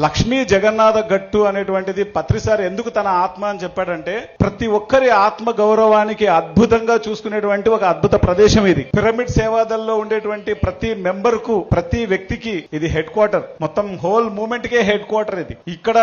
లక్ష్మీ జగన్నాథ గట్టు అనేటువంటిది పత్రిసారి ఎందుకు తన ఆత్మ అని చెప్పాడంటే, ప్రతి ఒక్కరి ఆత్మ గౌరవానికి అద్భుతంగా చూసుకునేటువంటి ఒక అద్భుత ప్రదేశం ఇది. పిరమిడ్ సేవాదల్లో ఉండేటువంటి ప్రతి మెంబర్ కు, ప్రతి వ్యక్తికి ఇది హెడ్ క్వార్టర్. మొత్తం హోల్ మూవ్మెంట్ కే హెడ్ క్వార్టర్ ఇది. ఇక్కడ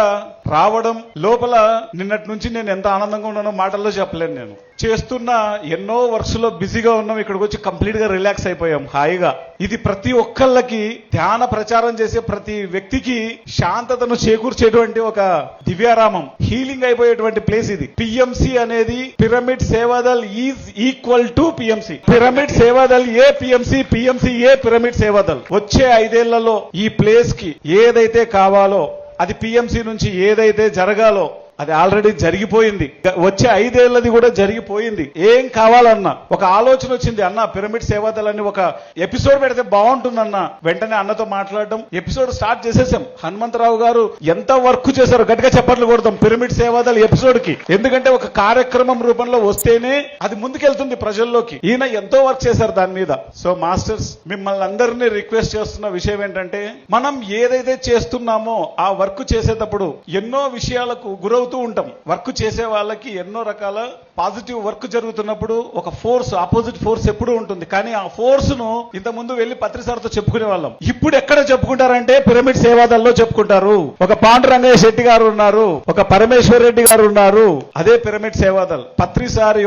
రావడం లోపల నిన్నటి నుంచి నేను ఎంత ఆనందంగా ఉన్నానో మాటల్లో చెప్పలేను. నేను చేస్తున్న ఎన్నో వర్క్స్ లో బిజీగా ఉన్నాం, ఇక్కడికి వచ్చి కంప్లీట్ గా రిలాక్స్ అయిపోయాం హాయిగా. ఇది ప్రతి ఒక్కళ్ళకి ధ్యాన ప్రచారం చేసే ప్రతి వ్యక్తికి శాంతతను చేకూర్చేటువంటి ఒక దివ్యారామం, హీలింగ్ అయిపోయేటువంటి ప్లేస్ ఇది. పిఎంసి అనేది pyramid Seva Dal is equal to PMC. Pyramid Seva Dal A PMC, PMC A pyramid Seva Dal. వచ్చే 5 ఏళ్లలో ఈ ప్లేస్ కి ఏదైతే కావాలో, అది పిఎంసి నుంచి ఏదైతే జరగాలో అది ఆల్రెడీ జరిగిపోయింది. వచ్చే 5 ఏళ్లది కూడా జరిగిపోయింది. ఏం కావాలన్నా ఒక ఆలోచన వచ్చింది, అన్న పిరమిడ్ సేవాదలని ఒక ఎపిసోడ్ పెడితే బాగుంటుందన్న. వెంటనే అన్నతో మాట్లాడడం, ఎపిసోడ్ స్టార్ట్ చేసేసాం. హనుమంతరావు గారు ఎంత వర్క్ చేశారు, గట్టిగా చప్పట్లు కొడతాం పిరమిడ్ సేవాదల్ ఎపిసోడ్ కి. ఎందుకంటే ఒక కార్యక్రమం రూపంలో వస్తేనే అది ముందుకెళ్తుంది ప్రజల్లోకి. ఈయన ఎంతో వర్క్ చేశారు దాని మీద. సో మాస్టర్స్, మిమ్మల్ని అందరినీ రిక్వెస్ట్ చేస్తున్న విషయం ఏంటంటే, మనం ఏదైతే చేస్తున్నామో ఆ వర్క్ చేసేటప్పుడు ఎన్నో విషయాలకు గురవుతూ ఉంటాం. వర్క్ చేసే వాళ్ళకి ఎన్నో రకాల పాజిటివ్ వర్క్ జరుగుతున్నప్పుడు ఒక ఫోర్స్, ఆపోజిట్ ఫోర్స్ ఎప్పుడూ ఉంటుంది. కానీ ఆ ఫోర్స్ ను ఇంత ముందు వెళ్లి పత్రిసారితో చెప్పుకునే వాళ్ళం. ఇప్పుడు ఎక్కడ చెప్పుకుంటారంటే పిరమిడ్ సేవాదల్లో చెప్పుకుంటారు. ఒక పాండురంగయ్య శెట్టి గారు ఉన్నారు, ఒక పరమేశ్వర్ రెడ్డి గారు ఉన్నారు. అదే పిరమిడ్ సేవాదల్. పత్రిసారి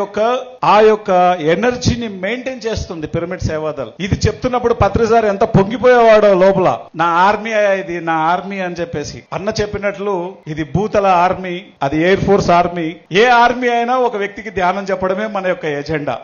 ఆ యొక్క ఎనర్జీని మెయింటైన్ చేస్తుంది పిరమిడ్ సేవాదల్. ఇది చెప్తున్నప్పుడు పత్రిసారి ఎంత పొంగిపోయేవాడో లోపల. నా ఆర్మీ ఇది, నా ఆర్మీ అని చెప్పేసి. అన్న చెప్పినట్లు ఇది భూతల ఆర్మీ, అది ఎయిర్ ఫోర్స్ ఆర్మీ. ఏ ఆర్మీ అయినా ఒక వ్యక్తికి ధ్యానం చెప్పడమే మన యొక్క ఎజెండా.